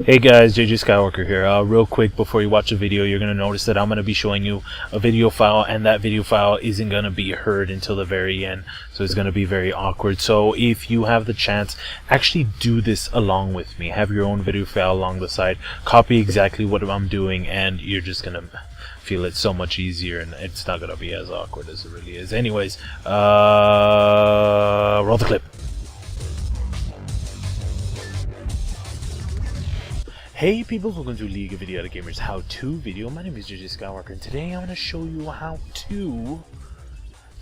Hey guys, JJskywalker here. Real quick before you watch the video, you're going to notice that I'm going to be showing you a video file, and that video file isn't going to be heard until the very end, so it's going to be very awkward. So if you have the chance, actually do this along with me. Have your own video file along the side, copy exactly what I'm doing, and you're just going to feel it so much easier, and it's not going to be as awkward as it really is. Anyways, roll the clip. Hey people, welcome to League of Idiotic Gamers how-to video. My name is JJskywalker, and today I'm going to show you how to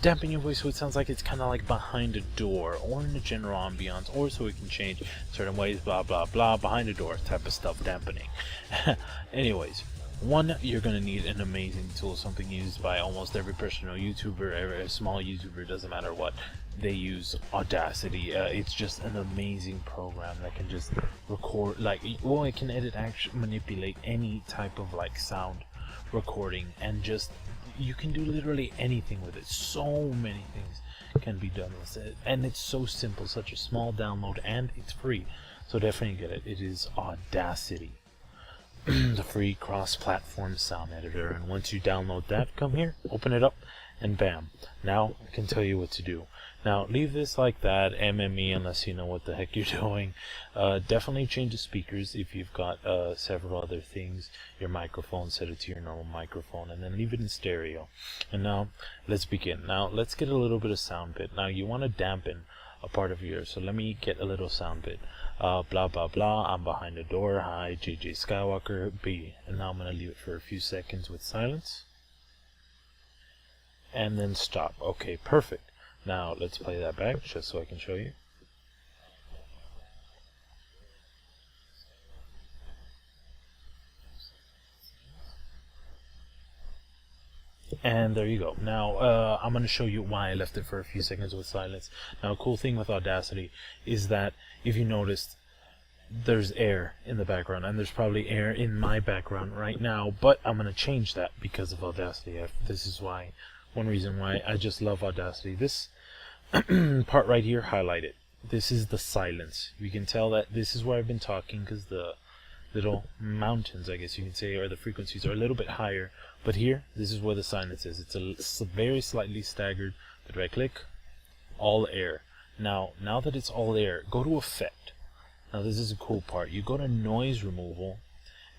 dampen your voice so it sounds like it's kind of like behind a door, or in the general ambiance, or so it can change certain ways, blah blah blah, behind a door type of stuff, dampening. Anyways, one, you're going to need an amazing tool, something used by almost every professional YouTuber, every small YouTuber, doesn't matter what. They use Audacity. It's just an amazing program that can just record, well, it can edit, actually manipulate any type of sound recording, and just, you can do literally anything with it. So many things can be done with it, and it's so simple, such a small download, and it's free, so definitely get it. It is Audacity. The free cross-platform sound editor, and once you download that, come here, open it up, and bam, now I can tell you what to do. Now leave this like that, MME, unless you know what the heck you're doing. Definitely change the speakers if you've got several other things. Your microphone, set it to your normal microphone, and then leave it in stereo. And now let's begin. Now let's get a little bit of sound bit. Now you want to dampen a part of yours, so let me get a little sound bit. Blah blah blah, I'm behind the door, hi, JJskywalker B. And now I'm going to leave it for a few seconds with silence, and then stop. Okay, perfect. Now let's play that back just so I can show you. And there you go. Now I'm going to show you why I left it for a few seconds with silence. Now a cool thing with Audacity is that if you noticed, there's air in the background, and there's probably air in my background right now, but I'm going to change that because of Audacity. This is why, one reason why I just love Audacity. This part right here, highlighted. This is the silence. You can tell that this is where I've been talking, because the little mountains, I guess you can say, or the frequencies are a little bit higher. But here, this is where the silence is. It's very slightly staggered. But if I click, all air. Now that it's all air, go to Effect. Now this is a cool part. You go to Noise Removal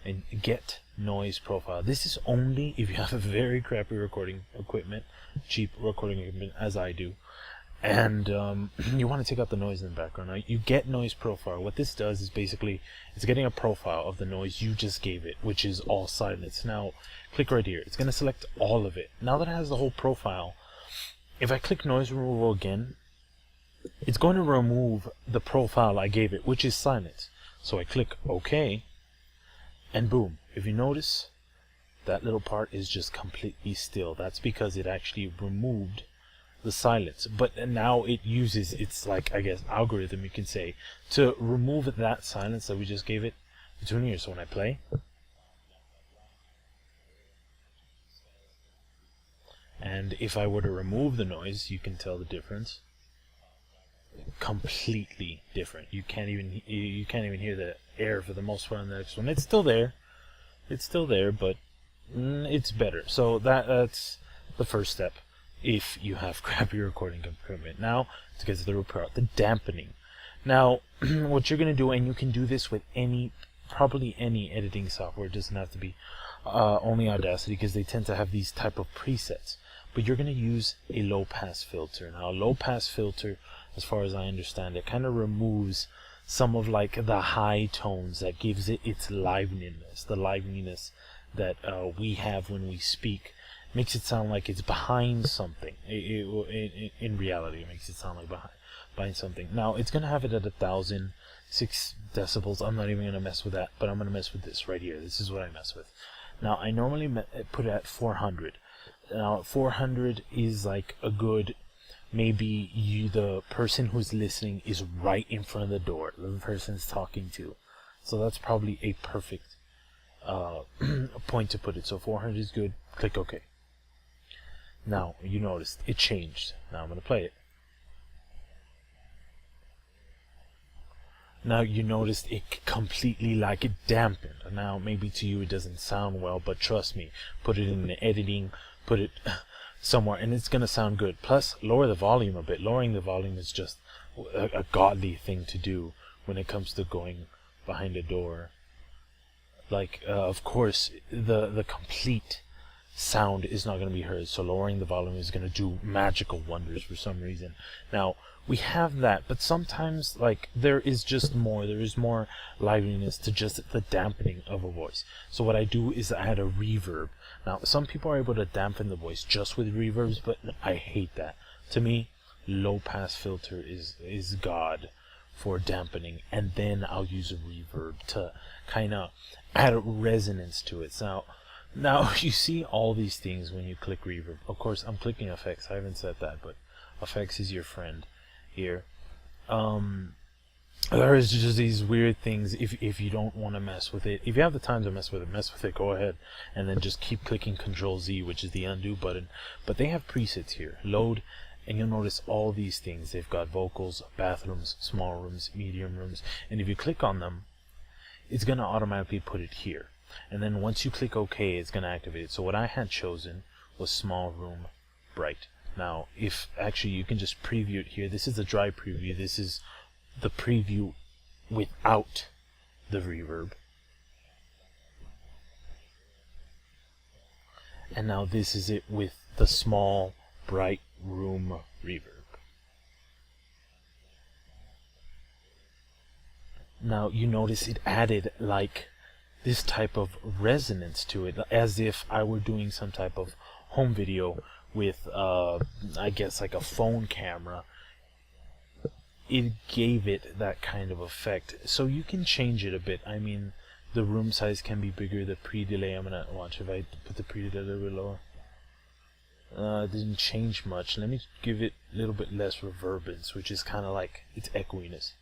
and get Noise Profile. This is only if you have a very crappy recording equipment, cheap recording equipment, as I do. And you want to take out the noise in the background. Now, you get Noise Profile. What this does is basically, it's getting a profile of the noise you just gave it, which is all silence. Now, click right here. It's going to select all of it. Now that it has the whole profile, if I click Noise Removal again, it's going to remove the profile I gave it, which is silence. So I click OK, and boom. If you notice, that little part is just completely still. That's because it actually removed the silence. But now it uses its, I guess, algorithm, you can say, to remove that silence that we just gave it between here. So when I play, and if I were to remove the noise, you can tell the difference. Completely different. You can't even hear the air for the most part on the next one. It's still there, but it's better. So that's the first step if you have crappy recording equipment. Now to get to the root part, the dampening. Now what you're gonna do, and you can do this with probably any editing software, it doesn't have to be only Audacity, because they tend to have these type of presets. But you're gonna use a low pass filter. Now a low pass filter, as far as I understand it, kind of removes some of the high tones that gives it its liveliness, the liveliness that we have when we speak. Makes it sound like it's behind something. In reality, it makes it sound like behind something. Now it's gonna have it at 1,006 decibels. I'm not even gonna mess with that, but I'm gonna mess with this right here. This is what I mess with. Now I normally put it at 400. Now 400 is a good, maybe the person who's listening is right in front of the door, the person's talking to. So that's probably a perfect point to put it. So 400 is good. Click OK. Now you noticed it changed. Now I'm going to play it. Now you noticed it completely like it dampened. Now maybe to you it doesn't sound well, but trust me, put it in the editing, put it somewhere, and it's gonna sound good. Plus, lower the volume a bit. Lowering the volume is just a godly thing to do when it comes to going behind a door. Like, of course, the complete sound is not going to be heard, so lowering the volume is going to do magical wonders for some reason. Now, we have that, but sometimes, like, there is more liveliness to just the dampening of a voice. So what I do is I add a reverb. Now, some people are able to dampen the voice just with reverbs, but I hate that. To me, low pass filter is God for dampening, and then I'll use a reverb to kind of add a resonance to it. Now you see all these things when you click reverb. Of course, I'm clicking effects. I haven't said that, but effects is your friend here. There is just these weird things. If you don't want to mess with it, if you have the time to mess with it, go ahead, and then just keep clicking Control Z, which is the undo button. But they have presets here. Load. And you'll notice all these things. They've got vocals, bathrooms, small rooms, medium rooms. And if you click on them, it's going to automatically put it here. And then once you click OK, it's going to activate it. So what I had chosen was small room, bright. Now, if actually you can just preview it here. This is the dry preview. This is the preview without the reverb. And now this is it with the small, bright room reverb. Now you notice it added like this type of resonance to it, as if I were doing some type of home video with I guess like a phone camera. It gave it that kind of effect. So you can change it a bit. I mean, the room size can be bigger. The pre-delay, I'm gonna watch if I put the pre-delay a little bit lower. It didn't change much. Let me give it a little bit less reverbance, which is kind of like its echoiness.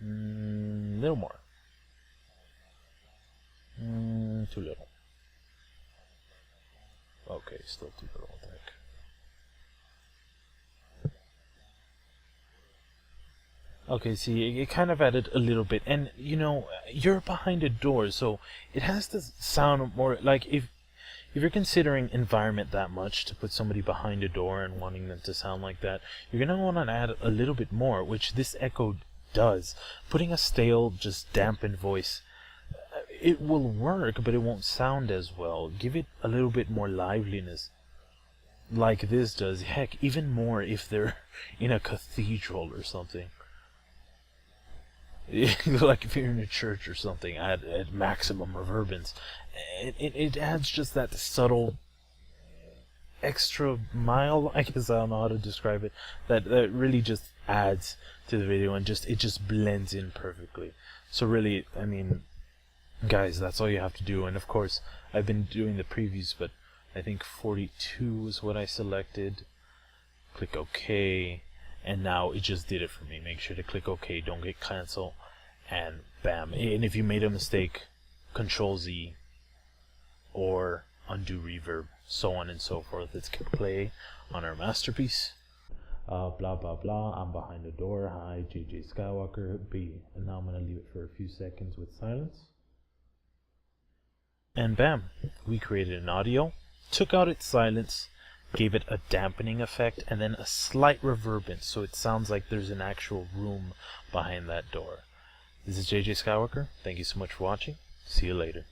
Little more. Too little. Okay, still too little, I think. Okay, see, it kind of added a little bit, and you know, you're behind a door, so it has to sound more like if you're considering environment that much to put somebody behind a door and wanting them to sound like that, you're gonna want to add a little bit more, which this echo does. Putting a stale, just dampened voice, it will work, but it won't sound as well. Give it a little bit more liveliness, like this does. Heck, even more if they're in a cathedral or something. Like if you're in a church or something, at maximum reverbance, it adds just that subtle extra mile, I guess. I don't know how to describe it, that really just adds to the video, and it just blends in perfectly. So really, I mean, guys, that's all you have to do. And of course, I've been doing the previews, but I think 42 is what I selected. Click OK. And now it just did it for me. Make sure to click OK, don't get cancel, and bam. And if you made a mistake, Control Z or undo reverb, so on and so forth. Let's click play on our masterpiece. Blah blah blah. I'm behind the door. Hi, JJskywalker. And now I'm gonna leave it for a few seconds with silence. And bam, we created an audio, took out its silence, gave it a dampening effect, and then a slight reverbance, so it sounds like there's an actual room behind that door. This is JJskywalker. Thank you so much for watching. See you later.